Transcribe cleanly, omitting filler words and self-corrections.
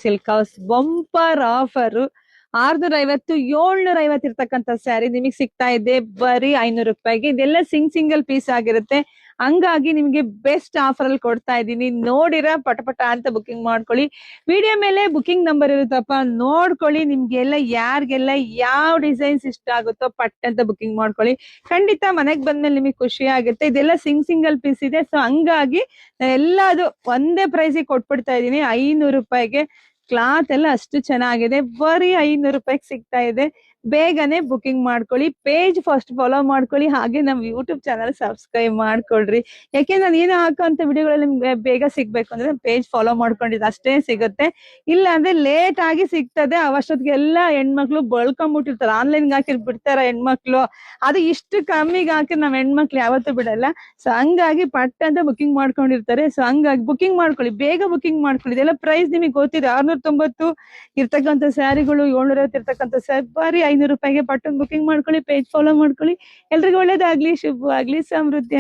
Silk house bumper offer 650 750 ಇರ್ತಕ್ಕಂಥ ಸ್ಯಾರಿ ನಿಮಗೆ ಸಿಗ್ತಾ ಇದೆ ಬರೀ 500 ರೂಪಾಯಿಗೆ. ಇದೆಲ್ಲ ಸಿಂಗಲ್ ಪೀಸ್ ಆಗಿರುತ್ತೆ. ಹಂಗಾಗಿ ನಿಮ್ಗೆ ಬೆಸ್ಟ್ ಆಫರ್ ಅಲ್ಲಿ ಕೊಡ್ತಾ ಇದ್ದೀನಿ. ನೋಡಿರ ಪಟ ಅಂತ ಬುಕಿಂಗ್ ಮಾಡ್ಕೊಳ್ಳಿ. ವಿಡಿಯೋ ಮೇಲೆ ಬುಕಿಂಗ್ ನಂಬರ್ ಇರುತ್ತಪ್ಪ, ನೋಡ್ಕೊಳ್ಳಿ. ನಿಮ್ಗೆಲ್ಲ ಯಾರಿಗೆಲ್ಲ ಯಾವ ಡಿಸೈನ್ಸ್ ಇಷ್ಟ ಆಗುತ್ತೋ ಪಟ್ ಅಂತ ಬುಕಿಂಗ್ ಮಾಡ್ಕೊಳ್ಳಿ. ಖಂಡಿತ ಮನೆಗ್ ಬಂದ್ಮೇಲೆ ನಿಮಗೆ ಖುಷಿ ಆಗುತ್ತೆ. ಇದೆಲ್ಲ ಸಿಂಗಲ್ ಪೀಸ್ ಇದೆ. ಸೊ ಹಂಗಾಗಿ ಎಲ್ಲದು ಒಂದೇ ಪ್ರೈಸ್ ಕೊಟ್ಬಿಡ್ತಾ ಇದೀನಿ 500 ರೂಪಾಯಿಗೆ. ಕ್ಲಾತ್ ಎಲ್ಲ ಅಷ್ಟು ಚೆನ್ನಾಗಿದೆ. ಬರೀ 500 ರೂಪಾಯಿಗೆ ಸಿಗ್ತಾ ಇದೆ. ಬೇಗನೆ ಬುಕಿಂಗ್ ಮಾಡ್ಕೊಳ್ಳಿ. ಪೇಜ್ ಫಸ್ಟ್ ಫಾಲೋ ಮಾಡ್ಕೊಳ್ಳಿ. ಹಾಗೆ ನಮ್ ಯೂಟ್ಯೂಬ್ ಚಾನಲ್ ಸಬ್ಸ್ಕ್ರೈಬ್ ಮಾಡ್ಕೊಳ್ರಿ. ಯಾಕೆ ನಾನು ಏನು ಹಾಕುವಂತ ವಿಡಿಯೋಗಳಲ್ಲಿ ನಿಮ್ಗೆ ಬೇಗ ಸಿಗ್ಬೇಕು ಅಂದ್ರೆ ಪೇಜ್ ಫಾಲೋ ಮಾಡ್ಕೊಂಡಿದ್ದು ಅಷ್ಟೇ ಸಿಗುತ್ತೆ. ಇಲ್ಲ ಅಂದ್ರೆ ಲೇಟ್ ಆಗಿ ಸಿಗ್ತದೆ. ಅವಷ್ಟೊತ್ತಿಗೆ ಎಲ್ಲ ಹೆಣ್ಮಕ್ಳು ಬಳ್ಕೊಂಡ್ಬಿಟ್ಟಿರ್ತಾರೆ. ಆನ್ಲೈನ್ ಹಾಕಿ ಬಿಡ್ತಾರ ಹೆಣ್ಮಕ್ಳು. ಅದು ಇಷ್ಟು ಕಮ್ಮಿಗೆ ಹಾಕಿ ನಾವ್ ಹೆಣ್ಮಕ್ಳು ಯಾವತ್ತೂ ಬಿಡಲ್ಲ. ಸೊ ಹಂಗಾಗಿ ಪಟ್ ಅಂತ ಬುಕಿಂಗ್ ಮಾಡ್ಕೊಂಡಿರ್ತಾರೆ. ಸೊ ಹಂಗಾಗಿ ಬುಕಿಂಗ್ ಮಾಡ್ಕೊಳ್ಳಿ, ಬೇಗ ಬುಕಿಂಗ್ ಮಾಡ್ಕೊಳ್ಳಿ. ಇದೆಲ್ಲ ಪ್ರೈಸ್ ನಿಮಗೆ ಗೊತ್ತಿದೆ. 690 ಇರ್ತಕ್ಕಂಥ ಸ್ಯಾರಿಗಳು 750 ಇರ್ತಕ್ಕಂಥ ಸ್ಯಾರಿ ಬರೀ 500 ರೂಪಾಯಿಗೆ. ಪಟ್ಟನ್ ಬುಕಿಂಗ್ ಮಾಡ್ಕೊಳ್ಳಿ, ಪೇಜ್ ಫಾಲೋ ಮಾಡ್ಕೊಳ್ಳಿ. ಎಲ್ರಿಗೂ ಒಳ್ಳೇದಾಗ್ಲಿ, ಶುಭವಾಗ್ಲಿ, ಸಮೃದ್ಧಿ.